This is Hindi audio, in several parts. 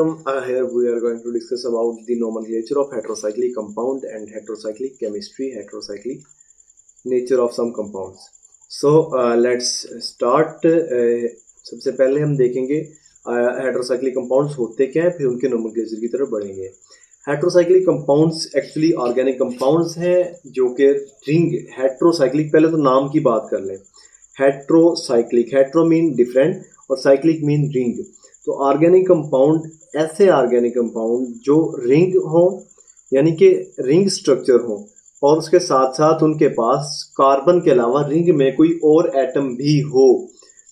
Here we are going to discuss about the nomenclature of heterocyclic compound and heterocyclic chemistry, heterocyclic nature of some compounds. So let's start. सबसे पहले हम देखेंगे हेटेरोसाइक्लिक कंपाउंड्स होते क्या हैं, फिर उनके नोमेनक्लेचर की तरफ बढ़ेंगे। Heterocyclic compounds actually organic compounds हैं जो कि रिंग हेटेरोसाइक्लिक, पहले तो नाम की बात कर लें। हेटेरोसाइक्लिक, हेटेरो मीन डिफरेंट और साइक्लिक मीन रिंग। तो ऑर्गेनिक कंपाउंड ऐसे ऑर्गेनिक कंपाउंड जो रिंग हो, यानी कि रिंग स्ट्रक्चर हो, और उसके साथ साथ उनके पास कार्बन के अलावा रिंग में कोई और एटम भी हो,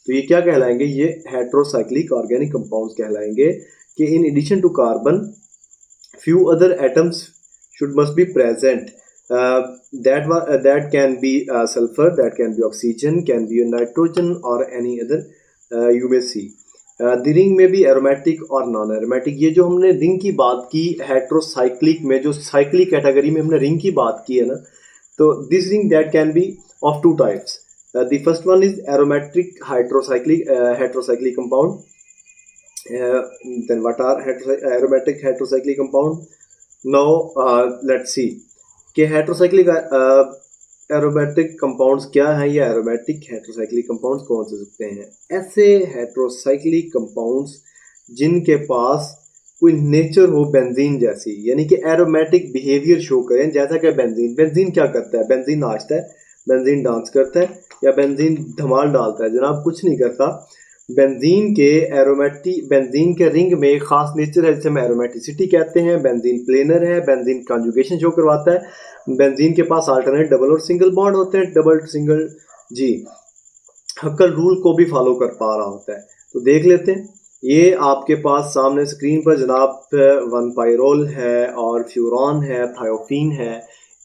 तो ये क्या कहलाएंगे? ये हेटेरोसाइक्लिक ऑर्गेनिक कंपाउंड्स कहलाएंगे कि in addition to carbon few other atoms must be present. That can be sulfur, that can be oxygen, can be nitrogen or any other you may see. The ring may be aromatic or non aromatic. ये जो हमने रिंग की बात की हेटेरोसाइक्लिक में, जो साइक्लिक कैटेगरी में हमने रिंग की बात की है ना, तो this ring that can be of two types. The first one is aromatic heterocyclic compound. Then what are aromatic heterocyclic compound? Now let's see कि heterocyclic aromatic compounds क्या है या aromatic heterocyclic compounds कौन से सकते हैं? ऐसे heterocyclic compounds जिनके पास कोई नेचर हो बेंजीन जैसी, यानी कि एरोमेटिक बिहेवियर शो करें, जैसा कि बेंजीन क्या करता है? बेंजीन नाचता है, बेंजीन डांस करता है, या बेंजीन धमाल डालता है? जनाब कुछ नहीं करता। बेंजीन के रिंग में एक खास नेचर है जिसे हम एरोमेटिसिटी कहते हैं। बेंजीन प्लेनर है, बेंजीन कॉन्जुगेशन शो करवाता है। बेंजीन के पास अल्टरनेट डबल और सिंगल बॉन्ड होते हैं, डबल सिंगल जी हक्कल रूल को भी फॉलो कर पा रहा होता है। तो देख लेते हैं, ये आपके पास सामने स्क्रीन पर जनाब 1-पायरोल है और फ्यूरॉन है, थायोफीन है,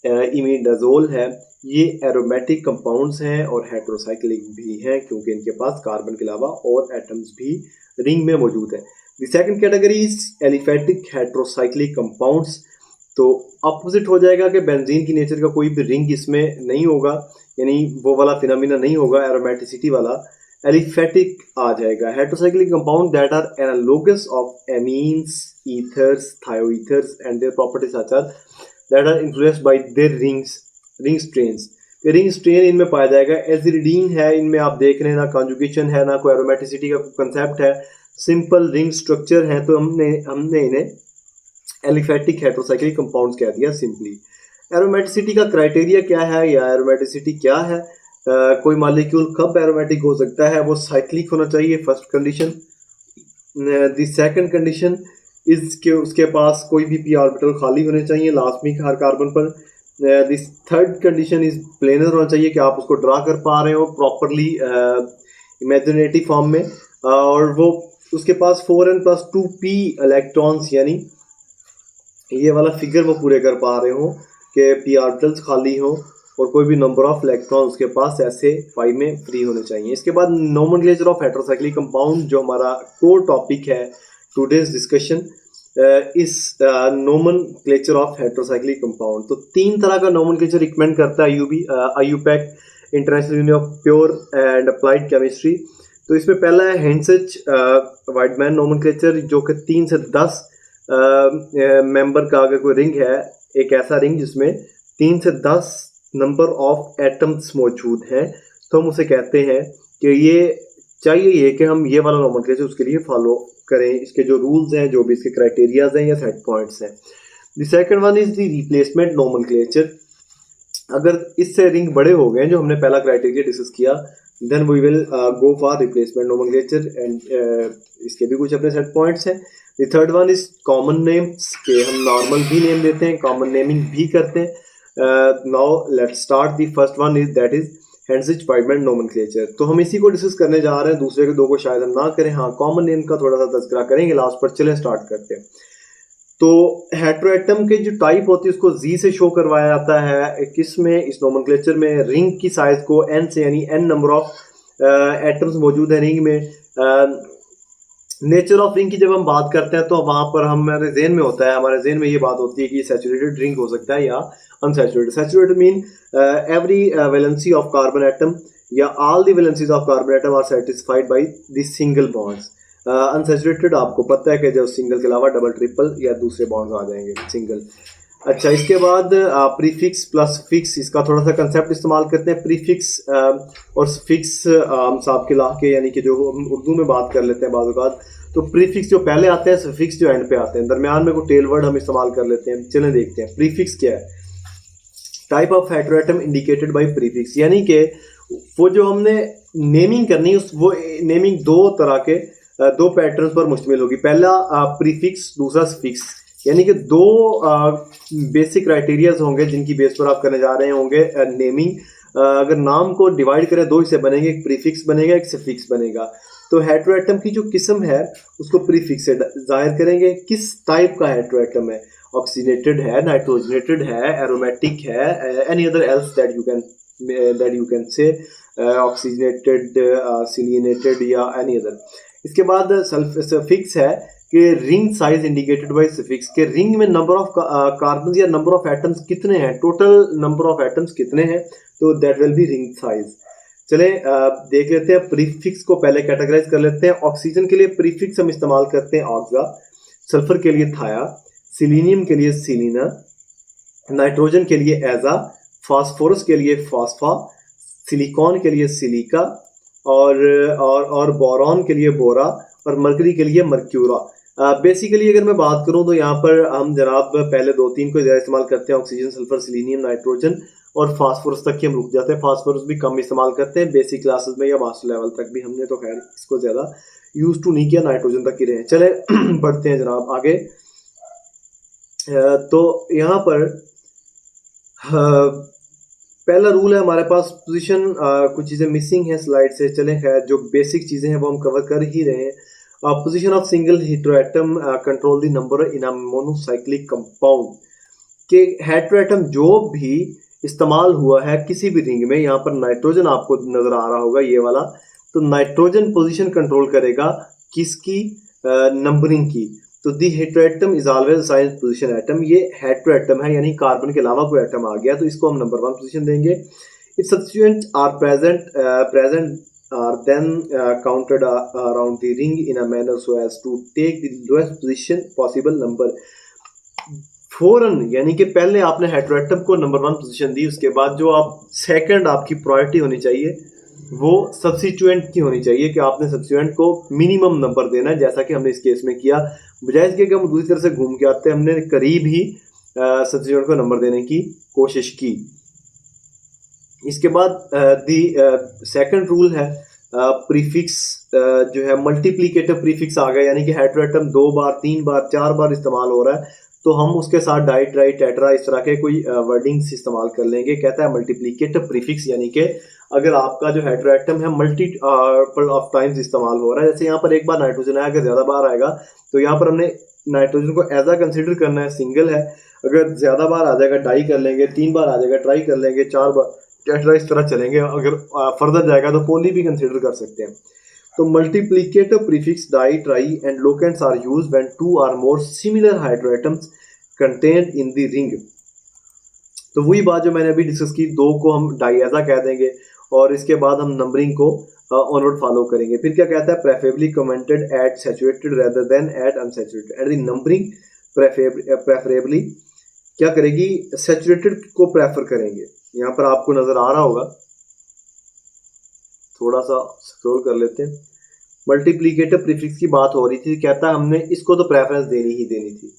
इमिडाजोल है। ये एरोमेटिक कंपाउंड्स हैं और हेटेरोसाइक्लिक भी हैं क्योंकि इनके पास कार्बन के अलावा और एटम्स भी रिंग में मौजूद है। The second category is aliphatic heterocyclic compounds. तो अपोजिट हो जाएगा कि बेंजीन की नेचर का कोई भी रिंग इसमें नहीं होगा, यानी वो वाला फिनोमिना नहीं होगा एरोमेटिसिटी वाला, एलिफेटिक आ जाएगा। Heterocyclic compound that are analogous of amines, ethers, thioethers and their properties such as that are influenced by their ring strains. Ring strain इनमें पाया जाएगा। एजिरिडीन है, इनमें आप देख रहे हैं ना कॉन्जुगेशन है ना कोई एरोमेटिसिटी का कंसेप्ट है, सिंपल रिंग स्ट्रक्चर है, तो हमने इन्हें एलिफेटिक हेटेरोसाइक्लिक कंपाउंड्स कह दिया सिंपली। एरोमेटिसिटी का क्राइटेरिया क्या है या एरोमेटिसिटी क्या है? कोई मॉलिक्यूल कब एरोमेटिक हो सकता है? वो साइक्लिक होना चाहिए, first condition. The second condition is के उसके पास कोई भी पी ऑर्बिटल खाली होने चाहिए लास्ट में हर कार्बन पर। This third condition is planar होना चाहिए कि आप उसको ड्रा कर पा रहे हो प्रॉपरली इमेजिनेटिव फॉर्म में, और वो उसके पास 4n+2p इलेक्ट्रॉन्स, यानी ये वाला फिगर वो पूरे कर पा रहे हो कि पी ऑर्बिटल्स खाली हो और कोई भी नंबर ऑफ इलेक्ट्रॉन उसके पास ऐसे 5 में फ्री होने चाहिए। इसके बाद नोमेनक्लेचर ऑफ हेटेरोसाइक्लिक कंपाउंड, जो हमारा कोर टॉपिक है टुडेज डिस्कशन, इस नोमेनक्लेचर ऑफ हेटेरोसाइक्लिक कंपाउंड। तो 3 तरह का नोमेनक्लेचर रिकमेंड करता है IUPAC, international union of pure and applied chemistry. तो इसमें पहला है हेंसेच वाइडमैन नोमेनक्लेचर, जो कि 3 से 10 मेंबर का अगर कोई रिंग है, एक ऐसा रिंग जिसमें 3 से 10 नंबर ऑफ एटम्स मौजूद हैं, तो हम उसे कहते हैं कि ये चाहिए कि हम ये वाला नोमेनक्लेचर उसके लिए फॉलो करें, इसके जो रूल्स हैं, जो भी इसके क्राइटेरियाज हैं या सेट पॉइंट्स हैं। The second one is the replacement nomenclature. अगर इससे रिंग बड़े हो गए, जो हमने पहला क्राइटेरिया डिस्कस किया, then we will go for replacement nomenclature and इसके भी कुछ अपने सेट पॉइंट्स हैं। The third one is common names, के हम नॉर्मल भी नेम देते हैं, कॉमन नेमिंग भी करते हैं। Now let's start. The first one is that is Hantzsch Widman nomenclature. तो हम इसी को डिस्कस करने जा रहे हैं, दूसरे के दो को शायद हम ना करें। हाँ, कॉमन नेम का थोड़ा सा तज़किरा करेंगे लास्ट पर। चलें स्टार्ट करते हैं। तो हेटेरोएटम के जो टाइप होती है उसको जी से शो करवाया जाता है। किसमें? इस नोमेनक्लेचर में रिंग की साइज को n से, यानी n नंबर ऑफ एटम्स मौजूद है रिंग में। नेचर ऑफ रिंग की जब हम बात करते हैं तो वहां पर हमारे जेन में होता है, हमारे जेन में ये बात होती है कि सैचुरेटेड रिंग हो सकता है या unsaturated. Saturated mean every valency of carbon atom या all the valencies of carbon atom are satisfied by the single bonds. Unsaturated आपको पता है कि जो सिंगल के अलावा डबल ट्रिपल या दूसरे बॉन्ड्स आ जाएंगे सिंगल। अच्छा, इसके बाद प्रीफिक्स प्लस फिक्स, इसका थोड़ा सा कंसेप्ट इस्तेमाल करते हैं। प्रीफिक्स और फिक्स हम साहब के लाके यानी कि जो हम उर्दू में बात कर लेते हैं बाज़ औक़ात, तो प्रीफिक्स जो पहले आते हैं, फिक्स जो एंड पे आते हैं, दरमियान में कोई टेल वर्ड हम इस्तेमाल कर लेते हैं। चलें देखते हैं प्रीफिक्स क्या है। Type of heteroatom indicated by prefix, यानी कि वो जो हमने नेमिंग करनी है वो नेमिंग दो तरह के दो पैटर्न पर मुश्तमिल होगी। पहला प्रीफिक्स, दूसरा फिक्स, यानी कि दो बेसिक क्राइटेरियाज होंगे जिनकी बेस पर आप करने जा रहे होंगे नेमिंग। अगर नाम को डिवाइड करें दो हिस्से बनेंगे, एक प्रीफिक्स बनेगा, एक सफिक्स बनेगा। तो हेटेरोएटम की जो किस्म है उसको प्रीफिक्स से जाहिर करेंगे। किस टाइप का हेटेरोएटम है, ऑक्सीजनेटेड है, नाइट्रोजनेटेड है, एरोमेटिक है, any other else that you can say, oxygenated, selenated या एनी अदर। इसके बाद सफिक्स है कि ring size indicated by suffix, के रिंग में नंबर ऑफ कार्बन या नंबर ऑफ एटम्स कितने हैं, टोटल नंबर ऑफ एटम्स कितने हैं, तो that will be ring size. चले देख लेते हैं प्रीफिक्स को पहले कैटेगराइज कर लेते हैं। ऑक्सीजन के लिए प्रीफिक्स हम इस्तेमाल करते हैं ऑक्सा, सल्फर के लिए थाया, सिलीनियम के लिए सिलीना, नाइट्रोजन के लिए एजा, फास्फोरस के लिए फास्फा, सिलिकॉन के लिए सिलिका और बोरॉन के लिए बोरा और मरकरी के लिए मर्क्यूरा। बेसिकली अगर मैं बात करूं तो यहाँ पर हम जनाब पहले दो तीन को ज़्यादा इस्तेमाल करते हैं, ऑक्सीजन, सल्फर, सिलीनियम, नाइट्रोजन और फास्फोरस तक ही हम रुक जाते हैं। फास्फोरस भी कम इस्तेमाल करते हैं बेसिक क्लासेस में या मास्टर लेवल तक भी, हमने तो खैर इसको ज़्यादा यूज टू नहीं किया, नाइट्रोजन तक ही रहे। चले बढ़ते हैं जनाब आगे। तो यहाँ पर पहला रूल है हमारे पास पोजीशन, कुछ चीज़ें मिसिंग हैं स्लाइड से, चलें खैर जो बेसिक चीज़ें हैं वो हम कवर कर ही रहे हैं। Position of single heteroatom control the number in a monocyclic compound, के हेटेरोएटम जो भी इस्तेमाल हुआ है किसी भी रिंग में, यहाँ पर नाइट्रोजन आपको नजर आ रहा होगा ये वाला, तो नाइट्रोजन पोजीशन कंट्रोल करेगा किसकी, नंबरिंग की। तो the heteroatom is always assigned position atom, ये हेटेरोएटम है यानी कार्बन के अलावा कोई एटम आ गया तो इसको हम नंबर 1 पोजीशन देंगे। If substituents are present are then counted around the ring in a manner so as to take the lowest position possible number। फौरन यानी कि पहले आपने हेटेरोएटम को नंबर 1 पोजीशन दी, उसके बाद जो आप सेकंड आपकी प्रायोरिटी होनी चाहिए वो सब्स्टिट्यूएंट की होनी चाहिए कि आपने सब्स्टिट्यूएंट को मिनिमम नंबर देना है, जैसा कि हमने इस केस में किया। बजाय इसके कि हम दूसरी तरफ से घूम के आते हैं, हमने करीब ही सब्स्टिट्यूएंट को नंबर देने की कोशिश की। इसके बाद दी सेकंड रूल है प्रीफिक्स, जो है मल्टीप्लिकेटिव प्रीफिक्स आ गया, यानी कि हेटेरोएटम 2 बार 3 बार 4 बार इस्तेमाल हो रहा है तो हम उसके साथ डाई ट्राई टेट्रा इस तरह के कोई वर्डिंग्स इस्तेमाल कर लेंगे। कहता है मल्टीप्लिकेटिव प्रीफिक्स, यानी कि अगर आपका जो हेटेरोएटम है मल्टीपल ऑफ टाइम्स इस्तेमाल हो रहा है, जैसे यहाँ पर एक बार नाइट्रोजन आया, अगर ज़्यादा बार आएगा तो यहाँ पर हमने नाइट्रोजन को एज आ कंसिडर करना है, सिंगल है। अगर ज़्यादा बार आ जाएगा डाई कर लेंगे, 3 बार आ जाएगा ट्राई कर लेंगे, 4 बार टेट्रा इस तरह चलेंगे। अगर फर्दर जाएगा तो पोली भी कंसिडर कर सकते हैं। तो multiplicative prefix di tri and locants are used when 2 or more similar heteroatoms contained in the ring. तो वही बात जो मैंने अभी डिस्कस की, 2 को हम डाईएजा कह देंगे और इसके बाद हम नंबरिंग को ऑनवर्ड फॉलो करेंगे। फिर क्या कहता है, preferably commented at saturated rather than at unsaturated, and the numbering preferably क्या करेगी, सैचुरेटेड को प्रेफर करेंगे। यहाँ पर आपको नजर आ रहा होगा, थोड़ा सा स्क्रॉल कर लेते हैं। मल्टीप्लिकेटिव प्रीफिक्स की बात हो रही थी, कहता है हमने इसको तो प्रेफरेंस देनी ही देनी थी,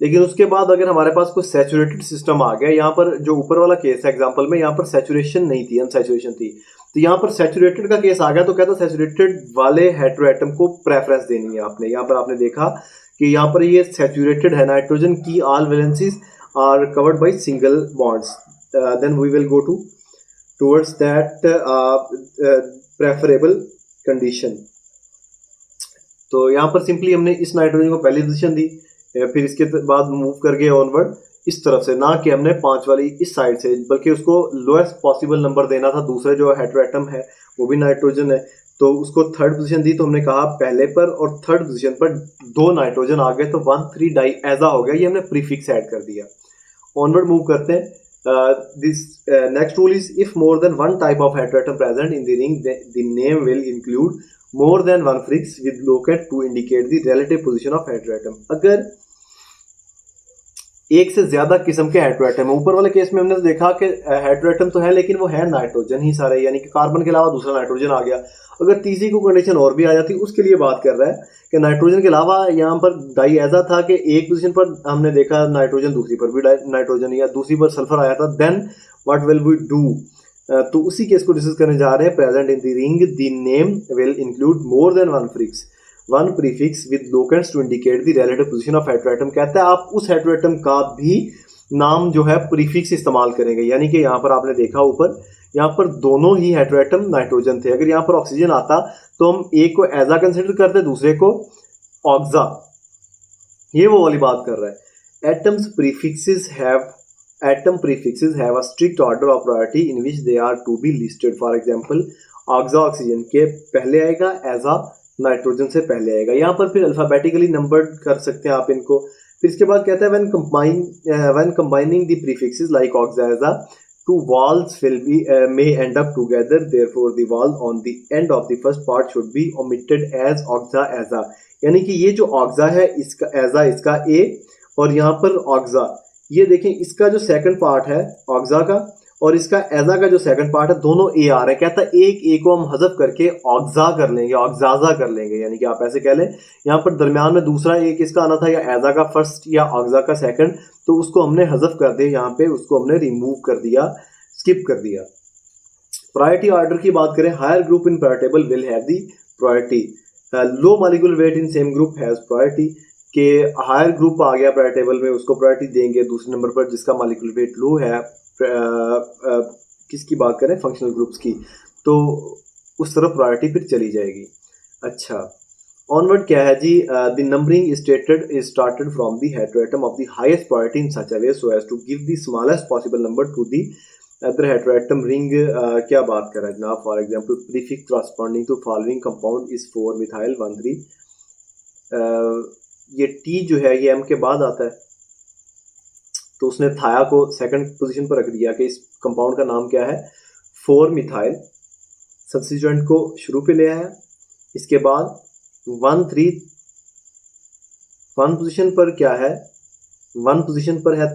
लेकिन उसके बाद अगर हमारे पास कोई सैचुरेटेड सिस्टम आ गया, यहाँ पर जो ऊपर वाला केस है एग्जांपल में, यहाँ पर सैचुरेशन नहीं थी, अनसैचुरेशन थी, तो यहाँ पर सैचुरेटेड का केस आ गया तो कहता है सैचुरेटेड वाले हेटेरोएटम को प्रेफरेंस देनी है आपने। यहाँ पर आपने देखा कि यहाँ पर ये सैचुरेटेड है, नाइट्रोजन की all valencies are covered by single bonds, then we will go towards that preferable condition। तो यहाँ पर सिंपली हमने इस नाइट्रोजन को पहली पोजीशन दी, फिर इसके बाद मूव कर गए ऑनवर्ड इस तरफ से, ना कि हमने 5 वाली इस साइड से, बल्कि उसको लोएस्ट पॉसिबल नंबर देना था। दूसरे जो हेटेरोएटम है वो भी नाइट्रोजन है, तो उसको थर्ड पोजीशन दी, तो हमने कहा पहले पर और थर्ड पोजीशन पर 2 नाइट्रोजन आ गए तो 1 3 डाई एजा हो गया, ये हमने प्रीफिक्स ऐड कर दिया। ऑनवर्ड मूव करते हैं। This next rule is if more than one type of heteroatom present in the ring, the name will include more than one prefix with locat to indicate the relative position of heteroatom. अगर एक से ज्यादा किस्म के हेटेरोएटम है, ऊपर वाले केस में हमने देखा कि हेटेरोएटम तो है लेकिन वो है नाइट्रोजन ही सारे, यानी कि कार्बन के अलावा दूसरा नाइट्रोजन आ गया। अगर तीसरी को कंडीशन और भी आ जाती, उसके लिए बात कर रहा है कि नाइट्रोजन के अलावा यहाँ पर डाई ऐसा था कि एक पोजीशन पर हमने देखा नाइट्रोजन, दूसरी पर भी नाइट्रोजन या दूसरी पर सल्फर आया था, then what will we do? तो उसी केस को डिस्कस करने जा रहे हैं। Present in the ring the name will include more than one prefix with locants to indicate the relative position of heteroatom. कहता है आप उस हेटेरोएटम का भी नाम जो है प्रीफिक्स इस्तेमाल करेंगे, यानी कि यहाँ पर आपने देखा ऊपर यहाँ पर दोनों ही हेटेरोएटम नाइट्रोजन थे। अगर यहाँ पर ऑक्सीजन आता तो हम एक को एजा कंसिडर करते, दूसरे को ऑक्सा। ये वो वाली बात कर रहा है। Atom prefixes have a strict order of priority in which they are to be listed. For example, oxa oxygen के पहले आएगा, एजा नाइट्रोजन से पहले आएगा। यहाँ पर फिर अल्फाबेटिकली नंबर्ड कर सकते हैं आप इनको। फिर इसके बाद कहता है when combining the prefixes like oxa asa, two vowels will be may end up together, therefore the vowel on the end of the first part should be omitted as oxa asa। यानी कि ये जो ऑक्सा है इसका एजा, इसका ए, और यहाँ पर ऑक्सा, ये देखें इसका जो सेकंड पार्ट है ऑक्सा का और इसका एजा का जो सेकंड पार्ट है, दोनों ए आ रहे हैं। कहता है एक ए को हम हजफ करके ऑक्सा कर लेंगे, ऑक्साजा कर लेंगे, यानी कि आप ऐसे कह लें। यहाँ पर दरमियान में दूसरा ए किसका आना था, या एजा का फर्स्ट या ऑक्सा का सेकंड, तो उसको हमने हजफ कर दिया, यहाँ पे उसको हमने रिमूव कर दिया, स्किप कर दिया। प्रायोरिटी ऑर्डर की बात करें, higher group in priority table will have the priority, low molecular weight in same group has priority. के हायर ग्रुप आ गया प्रायोरिटी टेबल में, उसको प्रायोरिटी देंगे दूसरे नंबर पर जिसका मॉलिक्यूलर वेट लो है। किसकी बात करें, फंक्शनल ग्रुप्स की, तो उस तरफ प्रायोरिटी फिर चली जाएगी। अच्छा, ऑनवर्ड क्या है जी, the numbering is started from the heteroatom of the highest priority in such a way so as to give the smallest possible number to the other heteroatom ring. क्या बात कर रहा है जनाब, for example prefix corresponding to following compound is 4 methyl 1,3। ये टी जो है ये एम के बाद आता है, तो उसने थाया को सेकंड पोजीशन पर रख दिया कि इस कंपाउंड का नाम क्या है, 4 मिथाइल। सब्स्टिट्यूएंट को शुरू पे ले आया, इसके बाद 1,3 वन पोजीशन पर क्या है, वन पोजीशन पर है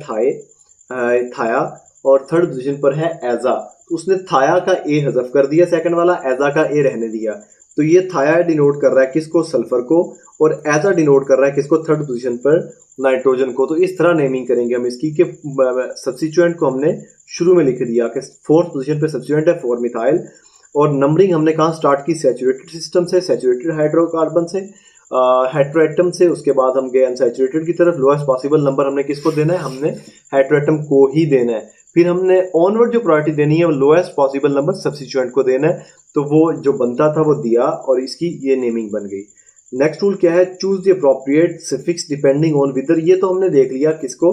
थाया और थर्ड पोजीशन पर है एजा। तो उसने थाया का ए हजफ कर दिया सेकंड वाला, एजा का ए रहने दिया। तो ये थाया डिनोट कर रहा है किसको, सल्फर को, और एजा डिनोट कर रहा है किसको, थर्ड पोजीशन पर नाइट्रोजन को। तो इस तरह नेमिंग करेंगे हम इसकी कि सब्स्टिट्यूएंट को हमने शुरू में लिख दिया कि फोर्थ पोजीशन पर सब्स्टिट्यूएंट है 4 मिथाइल, और नंबरिंग हमने कहाँ स्टार्ट की, सैचुरेटेड सिस्टम से, सैचुरेटेड हाइड्रोकार्बन से, हेटेरोएटम से। उसके बाद हम गए अनसैचुरेटेड की तरफ। लोएस्ट पॉसिबल नंबर हमने किसको देना है, हमने हेटेरोएटम को ही देना है। फिर हमने ऑनवर्ड जो प्रायोरिटी देनी है वो लोएस्ट पॉसिबल नंबर सब्स्टिट्यूएंट को देना है। तो वो जो बनता था वो दिया और इसकी ये नेमिंग बन गई। नेक्स्ट रूल क्या है, choose the appropriate suffix depending on whether. ये तो हमने देख लिया किसको,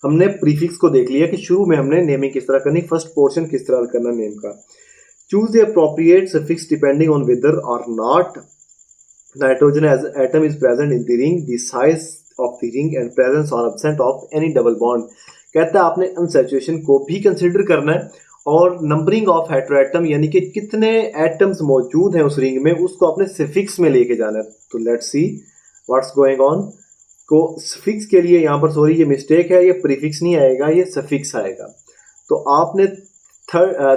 हमने प्रीफिक्स को देख लिया कि शुरू में हमने नेमिंग किस तरह करनी, फर्स्ट पोर्शन किस तरह करना नेम का। Choose the appropriate suffix depending on whether or not nitrogen as atom is present in the ring, the size of the ring and presence or absent of any double bond. कहता है आपने अनसैचुरेशन को भी कंसिडर करना है और नंबरिंग ऑफ हेटेरोएटम यानी कि कितने एटम्स मौजूद हैं उस रिंग में, उसको आपने सफिक्स में लेके जाना है। तो let's see what's going on. को सफिक्स के लिए यहाँ पर सॉरी ये मिस्टेक है, ये प्रीफिक्स नहीं आएगा, ये सफिक्स आएगा। तो आपने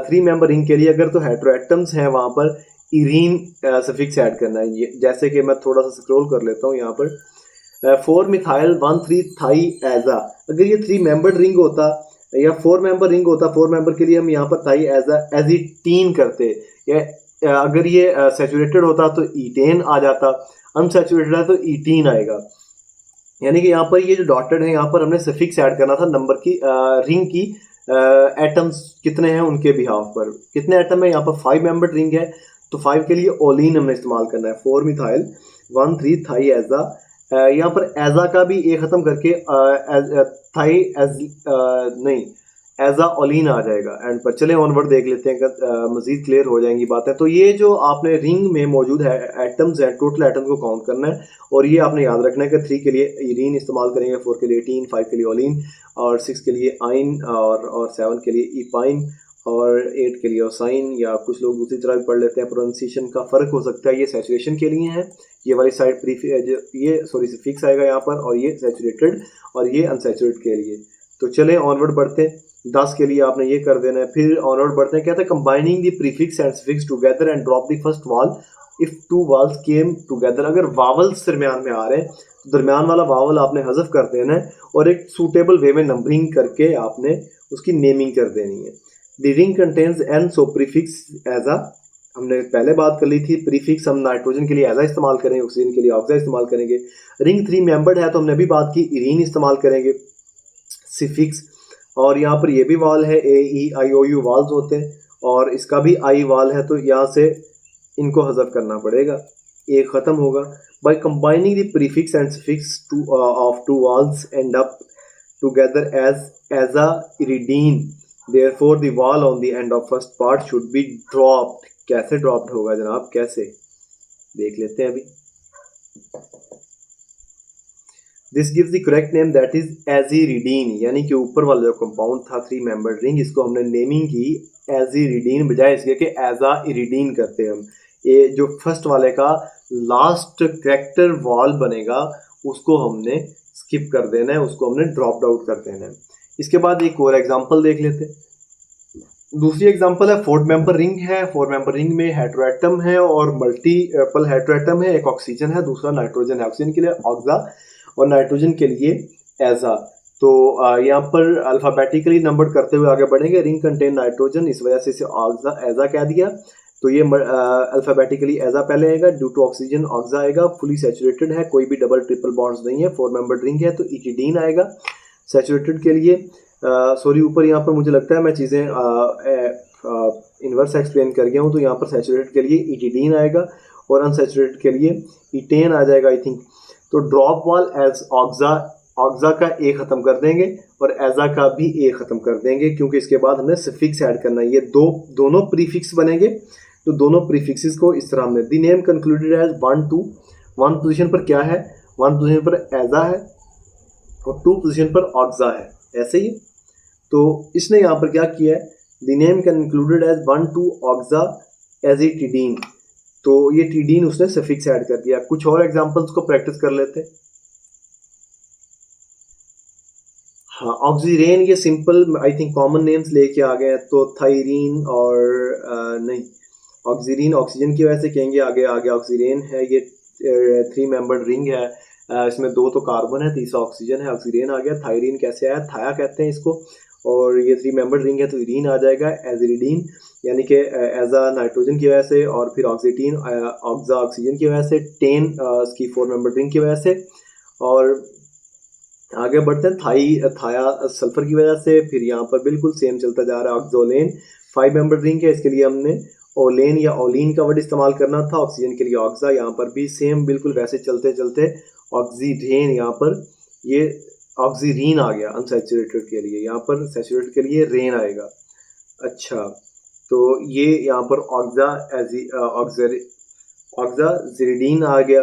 3 मेंबर रिंग के लिए अगर तो हेटेरोएटम्स हैं वहाँ पर इरीन सफिक्स ऐड करना है। ये जैसे कि मैं थोड़ा सा स्क्रॉल कर लेता हूँ यहाँ पर 4 मिथाइल 1,3 थाई एजा। अगर ये 3 मेंबर रिंग होता या 4 मेंबर रिंग होता, 4 मेंबर के लिए हम यहाँ पर थाई एजा एजीटीन करते, या अगर ये सैचुरेटेड होता तो ईटेन आ जाता, अनसैचुरेटेड है तो ईटीन आएगा। यानी कि यहाँ पर ये जो डॉटेड है यहाँ पर हमने सफिक्स ऐड करना था नंबर की, रिंग की एटम्स कितने हैं उनके बिहाफ पर। कितने एटम है यहाँ पर, 5 मेंबर रिंग है तो 5 के लिए ओलिन हमने इस्तेमाल करना है। 4 मिथाइल 1,3 थाई एजा, यहाँ पर एजा का भी ए खत्म करके थाई नहीं एज अ ओलिन आ जाएगा एंड पर। चले ऑनवर्ड देख लेते हैं, मजीद क्लियर हो जाएंगी बातें। तो ये जो आपने रिंग में मौजूद है एटम्स है, टोटल एटम्स को काउंट करना है और ये आपने याद रखना है कि 3 के लिए इरीन इस्तेमाल करेंगे, 4 के लिए एटीन, 5 के लिए ओलिन और 6 के लिए आइन और 7 के लिए इपाइन और 8 के लिए ओसाइन, या कुछ लोग दूसरी तरह भी पढ़ लेते हैं, प्रोनाउंसिएशन का फ़र्क हो सकता है। ये सैचुरेशन के लिए है, ये वाली साइड ये फिक्स आएगा यहाँ पर, और ये सैचुरेटेड और ये अनसैचुरेटेड के लिए। तो चले ऑनवर्ड बढ़ते हैं। 10 के लिए आपने ये कर देना है। फिर ऑनवर्ड बढ़ते हैं, कहते हैं combining the prefix and suffix together and drop the first vowel if two vowels came together. अगर वावल्स दरमियान में आ रहे हैं तो दरमियान वाला वावल आपने हज़फ कर देना है और एक सूटेबल वे में नंबरिंग करके आपने उसकी नेमिंग कर देनी है। The ring contains N, so prefix as a, हमने पहले बात कर ली थी, प्रीफिक्स हम नाइट्रोजन के लिए एजा इस्तेमाल करेंगे, ऑक्सीजन के लिए ऑक्सा इस्तेमाल करेंगे। रिंग 3 मेंबर्ड है तो हमने अभी बात की इरीन इस्तेमाल करेंगे, सिफिक्स। और यहाँ पर ये भी वाल है, ए ई आई ओ यू वाल्स होते हैं और इसका भी आई वाल है, तो यहाँ से इनको हज़फ करना पड़ेगा, एक ख़त्म होगा। By combining the prefix and suffix of two vowels end up together as a iridine, therefore the vowel on the end of first part should be dropped. कैसे ड्रॉप्ड होगा जनाब, कैसे देख लेते हैं अभी। This gives the correct name that is aziridine, यानी कि ऊपर वाला जो कंपाउंड था 3 मेंबर्ड रिंग, इसको हमने नेमिंग की एजिरिडीन बजाय इसके कि एजा इरिडीन करते हैं हम। ये जो फर्स्ट वाले का लास्ट करेक्टर वॉल बनेगा उसको हमने स्किप कर देना है, उसको हमने ड्रॉप आउट कर देना है। इसके बाद एक और एग्जांपल देख लेते हैं। दूसरी एग्जांपल है 4 मेंबर रिंग है। 4 मेंबर रिंग में हेट्रोएटम है और मल्टीपल हेट्रोएटम है, एक ऑक्सीजन है, दूसरा नाइट्रोजन है। ऑक्सीजन के लिए ऑक्सा और नाइट्रोजन के लिए एजा। तो यहाँ पर अल्फ़ाबेटिकली नंबर करते हुए आगे बढ़ेंगे। रिंग कंटेन नाइट्रोजन, इस वजह से इसे ऑक्सा एजा कह दिया। तो ये अल्फ़ाबेटिकली एजा पहले आएगा, ड्यू टू ऑक्सीजन ऑक्सा आएगा। फुली सैचुरेटेड है, कोई भी डबल ट्रिपल बॉन्ड्स नहीं है। 4 मेंबर रिंग है तो इटिडीन आएगा सैचुरेटेड के लिए। सॉरी, ऊपर यहाँ पर मुझे लगता है मैं चीज़ें इन्वर्स एक्सप्लेन कर गया हूँ। तो यहाँ पर सैचुरेटेड के लिए इटिडीन आएगा और अनसैचुरेटेड के लिए इटेन आ जाएगा आई थिंक। तो ड्रॉप वाल एज ऑक्सा का ए ख़त्म कर देंगे और एजा का भी ए ख़त्म कर देंगे, क्योंकि इसके बाद हमने सफिक्स ऐड करना है। ये दोनों प्रीफिक्स बनेंगे, तो दोनों प्रीफिक्सेस को इस तरह हमने the name concluded as 1 2। 1 position पर क्या है, 1 पोजीशन पर एजा है और 2 पोजीशन पर ऑक्सा है, ऐसे ही। तो इसने यहाँ पर क्या किया है, द नेम कंक्लूडेड एज 1 2 ऑक्सा एजिटिडीन, तो ये टिडीन उसने सफिक्स ऐड कर दिया। कुछ और एग्जांपल्स को प्रैक्टिस कर लेते हैं। हाँ, ऑक्सीरेन ये simple I think common names लेके आ गए हैं, तो थायरीन और नहीं, ऑक्सीरीन ऑक्सीजन की वजह से कहेंगे, आगे आगे ऑक्सीरेन है। ये 3 मेंबर्ड रिंग है, इसमें 2 तो कार्बन है, तीसरा ऑक्सीजन है, ऑक्सीरेन आ गया। थायरीन कैसे आया, थाया कहते हैं इसको, और ये 3 मेंबर्ड रिंग है तो इरीन आ जाएगा एजिरिडीन, यानी कि एजा नाइट्रोजन की वजह से, और फिर ऑक्सीटीन ऑक्सा ऑक्सीजन की वजह से, टेन इसकी 4 मेंबर्ड रिंग की वजह से। और आगे बढ़ते हैं, थाया सल्फर की वजह से। फिर यहाँ पर बिल्कुल सेम चलता जा रहा है, ऑक्सोलेन 5 मेंबर्ड रिंग है, इसके लिए हमने ओलेन या ओलिन का वर्ड इस्तेमाल करना था। ऑक्सीजन के लिए ऑक्सा, यहाँ पर भी सेम बिल्कुल वैसे चलते चलते ऑक्सीडेन, यहाँ पर ये ऑक्सीरीन आ गया अनसैचुरेटेड के लिए, यहाँ पर सैचुरेटेड के लिए रेन आएगा। अच्छा, तो ये यहाँ पर ऑक्साजिरिडीन आ गया,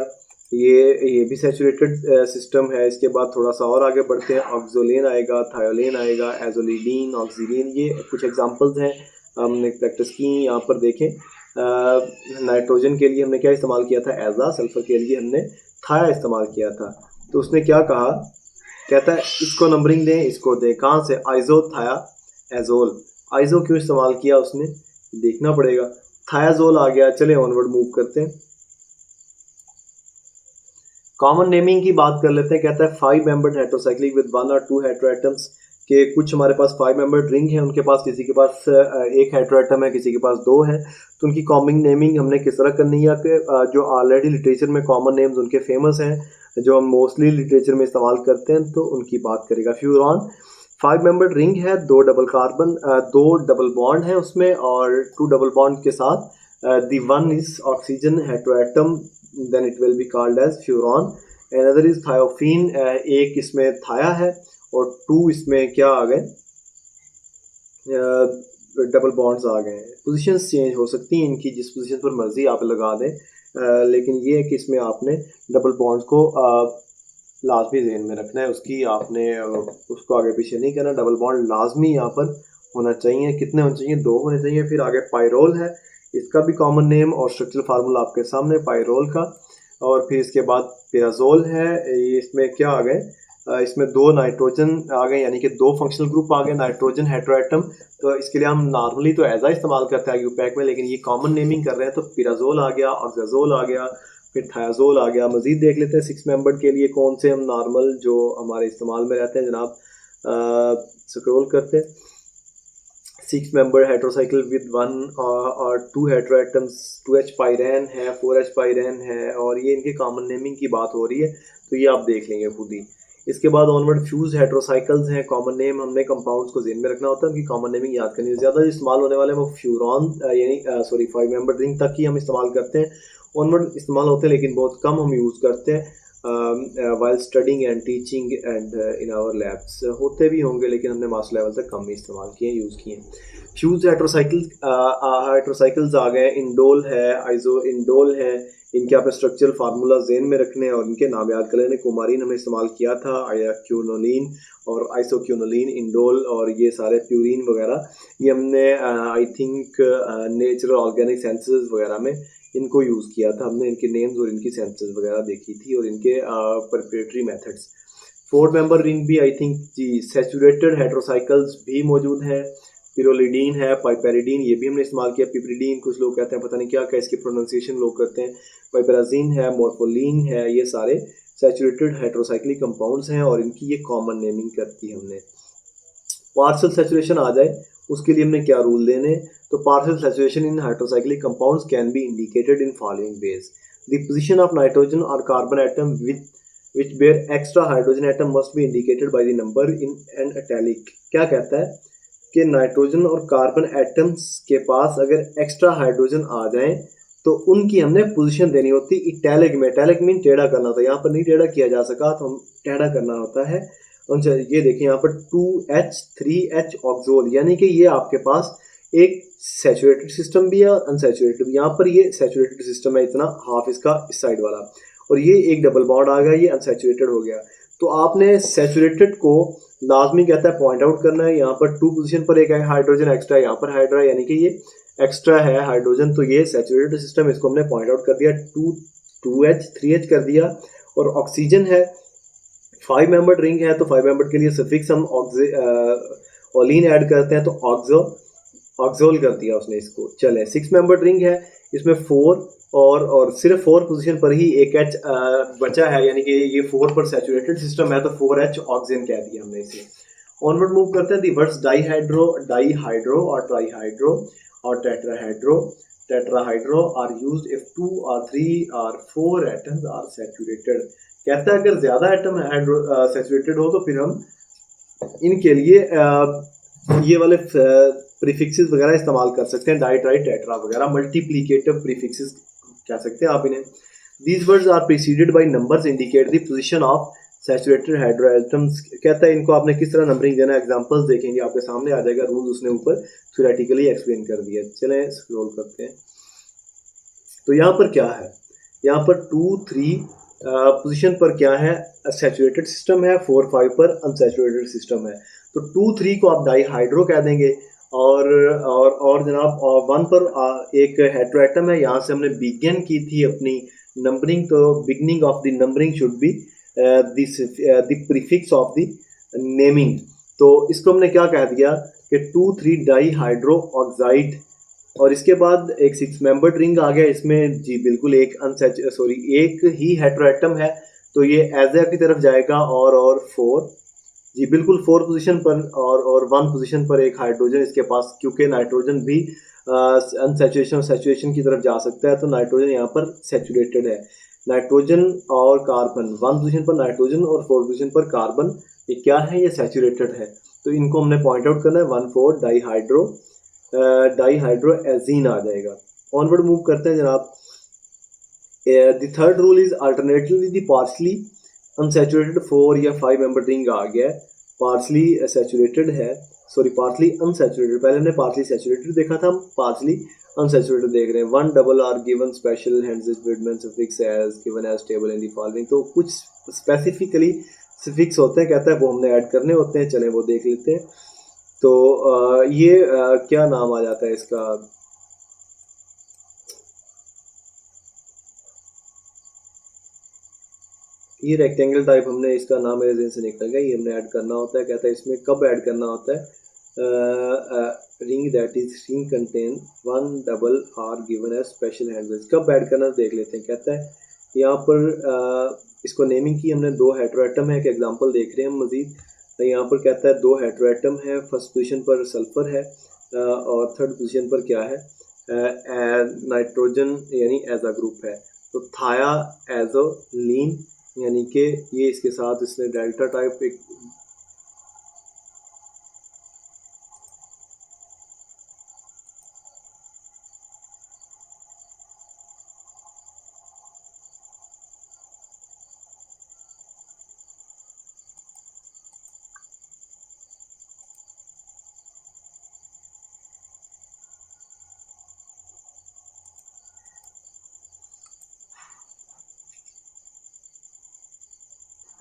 ये भी सैचुरेटेड सिस्टम है। इसके बाद थोड़ा सा और आगे बढ़ते हैं, ऑक्सोलेन आएगा, थायोलेन आएगा, एजोलिडीन, ऑक्सीरीन, ये कुछ एग्जांपल्स हैं हमने प्रैक्टिस की। यहाँ पर देखें, नाइट्रोजन के लिए हमने क्या इस्तेमाल किया था, एजा। सल्फर के लिए हमने थाया इस्तेमाल किया था। तो उसने क्या कहा, कहता है इसको नंबरिंग दें, इसको दें, कहाँ से, आइजो थाया एजोल। आइजो क्यों इस्तेमाल किया उसने, देखना पड़ेगा। थायाजोल आ गया। चले ऑनवर्ड मूव करते हैं, कॉमन नेमिंग की बात कर लेते हैं। कहता है 5 मेंबर्ड हेट्रोसाइक्लिक विद 1 और 2 हेट्रोएटम्स, के कुछ हमारे पास 5 मेंबर्ड रिंग है, उनके पास किसी के पास 1 हेट्रोएटम है, किसी के पास 2 है। तो उनकी कॉमन नेमिंग हमने किस तरह करनी है कि जो ऑलरेडी लिटरेचर में कॉमन नेम्स उनके फेमस हैं, जो हम मोस्टली लिटरेचर में इस्तेमाल करते हैं, तो उनकी बात करेगा। फ्यूरॉन 5 मेंबर्ड रिंग है, 2 डबल कार्बन, 2 डबल बॉन्ड है उसमें, और 2 डबल बॉन्ड के साथ the one is oxygen heteroatom, then it will be called as furan. Another is thiophene, एक इसमें थाया है और 2 इसमें क्या आ गए, डबल बॉन्ड्स आ गए हैं। पोजीशंस चेंज हो सकती हैं इनकी, जिस पोजीशन पर मर्जी आप लगा दें, लेकिन ये है कि इसमें आपने डबल बॉन्ड्स को लाजमी ज़हन में रखना है, उसकी आपने उसको आगे पीछे नहीं करना। डबल बॉन्ड लाजमी यहाँ पर होना चाहिए। कितने होने चाहिए? 2 होने चाहिए। फिर आगे पायरोल है, इसका भी कॉमन नेम और स्ट्रक्चरल फार्मूला आपके सामने पायरोल का। और फिर इसके बाद पिराजोल है। ये इसमें क्या आ गए? इसमें 2 नाइट्रोजन आ गए, यानी कि 2 फंक्शनल ग्रुप आ गए, नाइट्रोजन हेट्रोएटम। तो इसके लिए हम नॉर्मली तो एजा इस्तेमाल करते हैं आईयूपैक में, लेकिन ये कॉमन नेमिंग कर रहे हैं तो पिराजोल आ गया, ऑक्साजोल आ गया, फिर थायाजोल आ गया। मजीद देख लेते हैं 6 मेंबर्ड के लिए कौन से हम नॉर्मल जो हमारे इस्तेमाल में रहते हैं जनाब। स्क्रॉल करते हैं। 6 मेंबर हेट्रोसाइकिल विद 1 और 2 हेट्रोएटम्स, 2H पाइरेन है, 4H पाइरेन है, और ये इनके कॉमन नेमिंग की बात हो रही है, तो ये आप देख लेंगे खुद ही। इसके बाद ऑनवर्ड फ्यूज हेट्रोसाइकल्स हैं। कॉमन नेम हमने कंपाउंड्स को ज़हन में रखना होता है, उनकी कॉमन नेमिंग याद करनी है। ज़्यादा जो इस्तेमाल होने वाले हैं वो फ्यूरॉन यानी 5 मेंबर रिंग तक ही हम इस्तेमाल करते हैं। ऑनवर्ड इस्तेमाल होते हैं लेकिन बहुत कम हम यूज़ करते हैं while studying and teaching and in our labs. होते भी होंगे लेकिन हमने मास्टर लेवल तक कम ही इस्तेमाल किए, यूज़ किए। फ्यूज हेट्रोसाइकिल्स आ गए। इंडोल है, आइजो इंडोल है। इनके आपने स्ट्रक्चरल फार्मूला जेन में रखने हैं और इनके नाम याद कर लेने। कुमारीन हमने इस्तेमाल किया था, क्यूनोलिन और आइसोक्यूनोलिन, इंडोल और ये सारे प्यूरिन वगैरह, ये हमने I think natural organic senses वगैरह में इनको यूज़ किया था। हमने इनके नेम्स और इनकी सेंसेस वगैरह देखी थी और इनके प्रिपरेटरी मेथड्स। 4 मेंबर रिंग भी आई थिंक जी। सैचुरेटेड हेट्रोसाइकल्स भी मौजूद हैं। पिरोलिडीन है, पाइपेरिडीन, ये भी हमने इस्तेमाल किया। पिपरिडीन कुछ लोग कहते हैं, पता नहीं क्या क्या इसकी प्रोनाउंसिएशन लोग करते हैं। पाइपेराजीन है, मोर्फोलिन है, ये सारे सैचुरेटेड हेट्रोसाइक्लिक कंपाउंड्स हैं और इनकी ये कॉमन नेमिंग करती है हमने। पार्शियल सैचुरेशन आ जाए उसके लिए हमने क्या रूल लेने, तो partial saturation in hydrocyclic compounds can be indicated in following ways. The position of nitrogen or carbon atom which bear extra hydrogen atom must be indicated by the number in an italic। क्या कहता है कि नाइट्रोजन और कार्बन एटम्स के पास अगर एक्स्ट्रा हाइड्रोजन आ जाएं तो उनकी हमने पोजीशन देनी होती इटैलिक में। इटैलिक मीन टेढ़ा करना होता है, यहाँ पर नहीं टेढ़ा किया जा सका तो हम टेढ़ा करना होता है। ये देखें यहाँ पर 2H 3H ऑक्सोल, यानी कि ये आपके पास एक सैचुरेटेड सिस्टम भी है और अनसैचुरेटेड भी। यहाँ पर ये सैचुरेटेड सिस्टम है, इतना हाफ इसका इस साइड वाला, और ये एक डबल बॉन्ड आ गया, ये अनसैचुरेटेड हो गया। तो आपने सैचुरेटेड को लाजमी कहता है पॉइंट आउट करना है। यहाँ पर 2 पोजीशन पर एक हाइड्रोजन एक्स्ट्रा है, यहाँ पर हाइड्रा, यानी कि ये एक्स्ट्रा है हाइड्रोजन, तो ये सैचुरेटेड सिस्टम, इसको हमने पॉइंट आउट कर दिया। 2H 3H कर दिया। और ऑक्सीजन है, 5 मेंबर्ड रिंग है, तो 5 मेंबर्ड के लिए सफिक्स हम ओलिन ऐड करते हैं, तो ऑक्सोल कर दिया उसने इसको। चले 6 मेंबर्ड रिंग है, इसमें 4 और सिर्फ 4 पोजीशन पर ही एक H बचा है, यानी कि ये 4 पर सैचुरेटेड सिस्टम है, तो 4H ऑक्सीजन कह दिया हमने इसे। ऑनवर्ड मूव करते हैं। दी वर्ड्स डाईहाइड्रो और ट्राईहाइड्रो और tetrahydro are used if 2 or 3 or 4 atoms are saturated. कहता है अगर ज्यादा एटम सैचुरेटेड हो तो फिर हम इनके लिए ये वाले प्रीफिक्सेस वगैरह इस्तेमाल कर सकते हैं, डाई ट्राई टेट्रा वगैरह, मल्टीप्लिकेटिव प्रीफिक्सेस कह सकते हैं आप इन्हें। These words are preceded by numbers indicate the position of saturated hydroatoms. कहता है इनको आपने किस तरह नंबरिंग देना है, एग्जांपल्स देखेंगे आपके सामने आ जाएगा, रूल उसने ऊपर थ्योरेटिकली एक्सप्लेन कर दिया। चलें स्क्रॉल करते हैं। तो यहाँ पर क्या है, यहाँ पर 2 3 पोजीशन पर क्या है, सैचुरेटेड सिस्टम है, 4 5 पर अनसैचुरेटेड सिस्टम है। तो 2 3 को आप डाईहाइड्रो कह देंगे और जनाब 1 पर एक हेट्रोएटम है, यहाँ से हमने बिगिन की थी अपनी नंबरिंग, तो beginning of the numbering should be the prefix of the naming. तो इसको हमने क्या कह दिया कि 2 3 डाईहाइड्रो ऑक्साइड। और इसके बाद एक 6 मेंबर्ड रिंग आ गया, इसमें जी बिल्कुल एक ही हेट्रोएटम है, तो ये एजा की तरफ जाएगा और 4 जी बिल्कुल 4 पोजीशन पर और 1 पोजीशन पर एक हाइड्रोजन इसके पास, क्योंकि नाइट्रोजन भी सैचुरेशन की तरफ जा सकता है, तो नाइट्रोजन यहाँ पर सैचुरेटेड है। नाइट्रोजन और कार्बन 1 पोजीशन पर नाइट्रोजन और 4 पोजीशन पर कार्बन, ये क्या है, ये सैचुरेटेड है, तो इनको हमने पॉइंट आउट करना है। 1 4 डाईहाइड्रो एजीन आ जाएगा। ऑनवर्ड मूव करते हैं जनाब। The third rule is alternatively the partially unsaturated 4 या 5 मेंबर रिंग आ गया है, पार्शली सैचुरेटेड है, सॉरी पार्टली अनसैचुरेटेड, पहले हमने पार्टली सैचुरेटेड देखा था, हम पार्टली अनसैचुरेटेड देख रहे हैं। One double are given special hands Widman suffix as given as table in the following. तो कुछ स्पेसिफिकली सफिक्स होते हैं, कहता है वो हमने ऐड करने होते हैं, चलें वो देख लेते हैं। तो ये क्या नाम आ जाता है इसका, ये रेक्टेंगल टाइप, हमने इसका नाम मेरे जहन से निकल गया, ये हमने ऐड करना होता है। कहता है इसमें कब ऐड करना होता है, ring that is ring contain one double are given as special handles, कब ऐड करना देख लेते हैं। कहता है यहाँ पर इसको नेमिंग की हमने, दो हेटेरोएटम है, एक एग्जांपल देख रहे हैं हम मजीद। यहाँ पर कहता है दो हेटेरोएटम है, फर्स्ट पोजीशन पर सल्फर है और थर्ड पोजीशन पर क्या है, नाइट्रोजन यानी एज अ ग्रुप है। तो थाया एजो लीन यानी कि ये इसके साथ इसने डेल्टा टाइप एक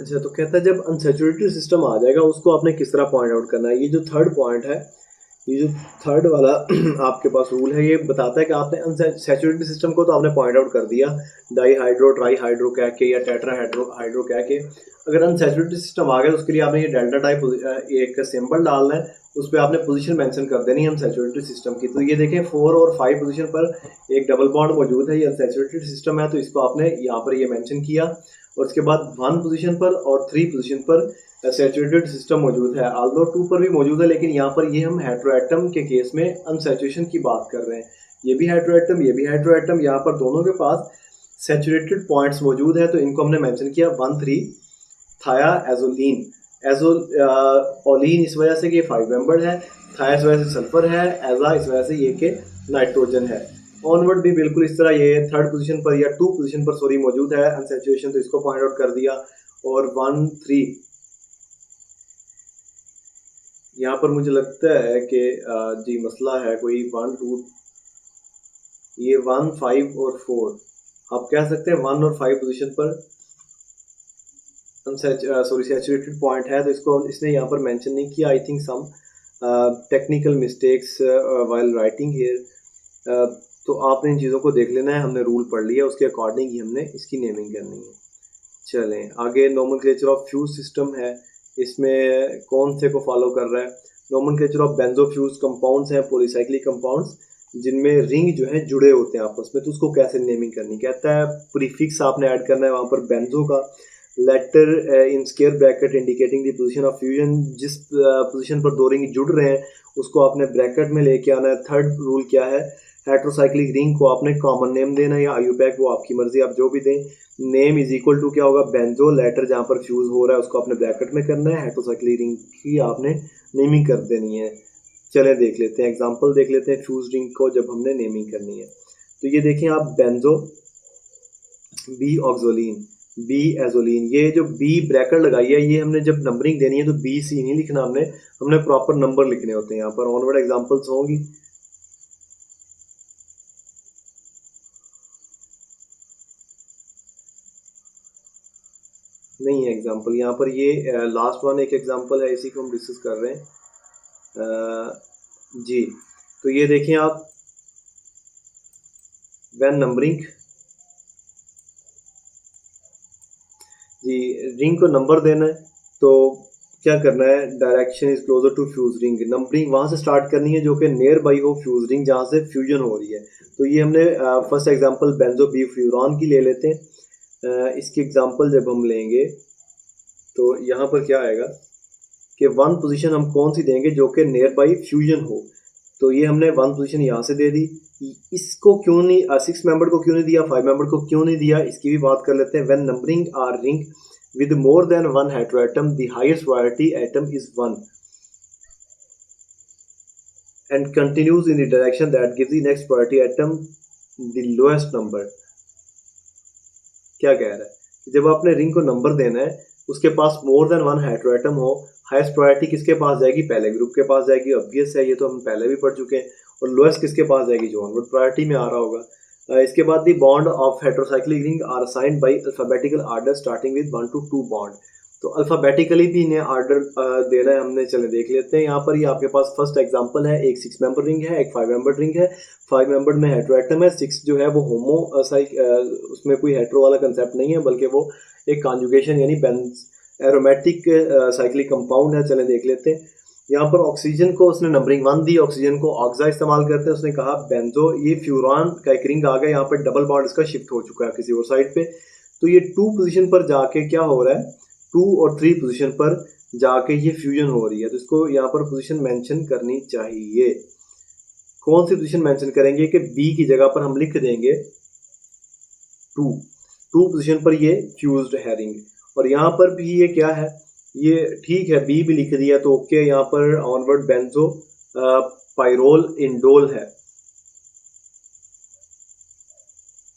अच्छा, तो कहता है जब अनसैचुरेटेड सिस्टम आ जाएगा उसको आपने किस तरह पॉइंट आउट करना है। ये जो थर्ड पॉइंट है, ये जो थर्ड वाला आपके पास रूल है, ये बताता है कि आपने अनसैचुरेटेड सिस्टम को तो आपने पॉइंट आउट कर दिया डाई हाइड्रो ट्राई हाइड्रो कह के या टेट्रा हाइड्रो कह के। अगर अनसैचुरेटेड सिस्टम आ गया तो उसके लिए आपने ये डेल्टा टाइप एक सिंबल डालना है, उस पर आपने पोजीशन मेंशन कर देनी है अनसैचुरेटेड सिस्टम की। तो ये देखें 4 और 5 पोजीशन पर एक डबल बॉन्ड मौजूद है, ये अनसैचुरेटेड सिस्टम है, तो इसको आपने यहाँ पर ये मेंशन किया। और उसके बाद 1 पोजीशन पर और 3 पोजीशन पर सैचुरेटेड सिस्टम मौजूद है, आल्दो 2 पर भी मौजूद है, लेकिन यहाँ पर ये हम हेटेरोएटम के केस में अनसैचुरेशन की बात कर रहे हैं। ये भी हेटेरोएटम, ये भी हेटेरोएटम, यहाँ पर दोनों के पास सैचुरेटेड पॉइंट्स मौजूद है, तो इनको हमने मेंशन किया 1 3 थाया एजोलीन। ओलीन इस वजह से कि 5 मेंबर्ड है, थाया इस वजह से सल्फर है, एजा इस वजह से ये कि नाइट्रोजन है। ऑनवर्ड भी बिल्कुल इस तरह ये थर्ड पोजीशन पर या 2 पोजीशन पर सॉरी मौजूद है अनसैचुरेशन, तो इसको पॉइंट आउट कर दिया। और 1 3 यहाँ पर मुझे लगता है कि जी मसला है कोई 1 2, ये 1 5 और 4 आप कह सकते हैं 1 और 5 पोजीशन पर सॉरी सैचुरेटेड पॉइंट है, तो इसको इसने यहाँ पर मेंशन नहीं किया। I think some technical mistakes while writing here. तो आपने इन चीज़ों को देख लेना है, हमने रूल पढ़ लिया, उसके अकॉर्डिंग ही हमने इसकी नेमिंग करनी है। चलें आगे, नोमेनक्लेचर ऑफ फ्यूज सिस्टम है, इसमें कौन से को फॉलो कर रहा है। नोमेनक्लेचर ऑफ बेंजोफ्यूज कंपाउंड्स हैं, पॉलीसाइक्लिक कंपाउंड्स जिनमें रिंग जो है जुड़े होते हैं आपस में, तो उसको कैसे नेमिंग करनी। कहता है प्रीफिक्स आपने ऐड करना है वहाँ पर बेंजो का, letter in square bracket indicating the position of fusion, जिस पोजीशन पर दो रिंग जुड़ रहे हैं उसको आपने ब्रैकेट में लेके आना है। थर्ड रूल क्या है, हेटेरोसाइक्लिक रिंग को आपने कॉमन नेम देना है या आयुपैक, वो आपकी मर्जी, आप जो भी दें। नेम इज इक्वल टू क्या होगा, बेंजो, लेटर जहाँ पर फ्यूज हो रहा है उसको आपने ब्रैकेट में करना है, हेटेरोसाइक्लिक रिंग की आपने नेमिंग कर देनी है। चले देख लेते हैं एग्जांपल, देख लेते हैं फ्यूज रिंग को जब हमने नेमिंग करनी है। तो ये देखें आप, बेंजो, बी ऑक्सोलीन, बी एजोलीन, ये जो बी ब्रैकेट लगाई है ये हमने जब नंबरिंग देनी है तो बी सी नहीं लिखना, हमने प्रॉपर नंबर लिखने होते हैं। यहाँ पर ऑनवर्ड एग्जांपल्स होंगी, नहीं है एग्जांपल यहाँ पर, ये लास्ट वन एक एग्जांपल है, इसी को हम डिस्कस कर रहे हैं जी। तो ये देखें आप, व्हेन नंबरिंग जी, रिंग को नंबर देना है तो क्या करना है, direction is closer to fuse ring, numbering वहाँ से स्टार्ट करनी है जो कि नियर बाई हो फ्यूज रिंग जहाँ से फ्यूजन हो रही है। तो ये हमने first example benzo b furan की ले लेते हैं। इसकी एग्जांपल जब हम लेंगे तो यहाँ पर क्या आएगा कि 1 पोजीशन हम कौन सी देंगे जो कि नियर बाई फ्यूजन हो, तो ये हमने 1 पोजीशन यहाँ से दे दी। इसको क्यों नहीं 6 मेंबर को क्यों नहीं दिया, 5 मेंबर को क्यों नहीं दिया, इसकी भी बात कर लेते हैं। When numbering R ring with more than one heteroatom, the highest priority atom is 1 and continues in the direction that gives the next priority atom the lowest number। क्या कह रहा है, जब आपने रिंग को नंबर देना है उसके पास मोर देन वन हेटेरोएटम हो, हाईएस्ट प्रायोरिटी किसके पास जाएगी? पहले ग्रुप के पास जाएगी, ऑब्वियस है, ये तो हम पहले भी पढ़ चुके हैं। और लोएस्ट किसके पास जाएगी? जो ऑनवर्ड प्रायोरिटी में आ रहा होगा। इसके बाद the bond of heterocyclic ring are assigned by alphabetical order starting with 1 to 2 bond. तो अल्फाबेटिकली भी इन्हें आर्डर देना है हमने, चले देख लेते हैं। यहाँ पर ये आपके पास फर्स्ट एग्जांपल है, एक 6 मेंबर रिंग है, एक 5 मेंबर रिंग है। 5 मेंबर में हेटेरोएटम है, 6 जो है वो होमो उसमें कोई हेटेरो वाला कंसेप्ट नहीं है, बल्कि वो एक कॉन्जुगेशन यानी एरोमेटिक साइक्लिक कंपाउंड है। चले देख लेते हैं। यहाँ पर ऑक्सीजन को उसने नंबरिंग 1 दी, ऑक्सीजन को ऑक्सा इस्तेमाल करते हैं। उसने कहा बेंजो, ये फ्यूरान का एक रिंग आ गया, यहाँ पर डबल बॉन्ड इसका शिफ्ट हो चुका है किसी और साइड पे। तो ये 2 पोजीशन पर जाके क्या हो रहा है? 2 और 3 पोजीशन पर जाके ये फ्यूजन हो रही है। तो इसको यहाँ पर पोजीशन मेंशन करनी चाहिए। कौन सी पोजीशन मेंशन करेंगे कि बी की जगह पर हम लिख देंगे 2 पोजीशन पर ये फ्यूज्ड है रिंग। और यहाँ पर भी ये क्या है? ये ठीक है, बी भी लिख दिया तो ओके। यहाँ पर ऑनवर्ड बेंजो पाइरोल इंडोल है।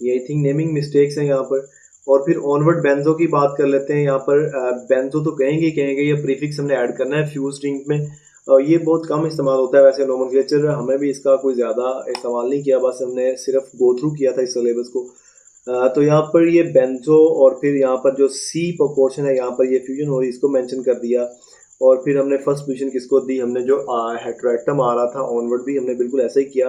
ये आई थिंक नेमिंग मिस्टेक्स हैं यहाँ पर। और फिर ऑनवर्ड बेंजो की बात कर लेते हैं। यहाँ पर बेंजो तो कहेंगे ये प्रीफिक्स हमने ऐड करना है फ्यूज रिंग में। ये बहुत कम इस्तेमाल होता है वैसे नोमेनक्लेचर, हमें भी इसका कोई ज़्यादा इस्तेमाल नहीं किया, बस हमने सिर्फ गो थ्रू किया था इस सिलेबस को। तो यहाँ पर ये बेंजो और फिर यहाँ पर जो सी प्रोपोर्शन है, यहाँ पर ये फ्यूजन हो रही है, इसको मेंशन कर दिया। और फिर हमने फर्स्ट पोजीशन किसको दी? हमने जो हेटेरोएटम आ रहा था ऑनवर्ड भी हमने बिल्कुल ऐसा ही किया।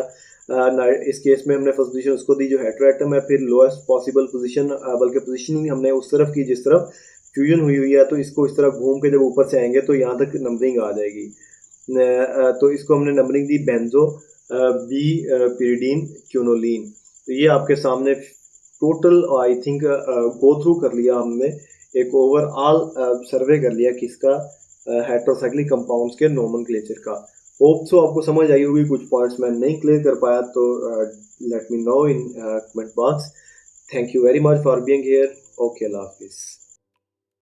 इस केस में हमने फर्स्ट पोजीशन उसको दी जो हेटेरोएटम है। फिर लोएस्ट पॉसिबल पोजीशन, बल्कि पोजीशनिंग हमने उस तरफ की जिस तरफ फ्यूजन हुई है। तो इसको इस तरह घूम के जब ऊपर से आएंगे तो यहाँ तक नंबरिंग आ जाएगी। तो इसको हमने नंबरिंग दी बेंजो बी पिरिडीन क्यूनोलिन। तो ये आपके सामने total I think go through कर लिया हमने, एक ओवरऑल सर्वे कर लिया किसका? हेटेरोसाइक्लिक कंपाउंड्स के नोमेनक्लेचर का। होप सो आपको समझ आई होगी। कुछ पॉइंट्स मैं नहीं क्लियर कर पाया तो let me know in comment box. Thank you very much for being here. Okay, Allah हाफिज़।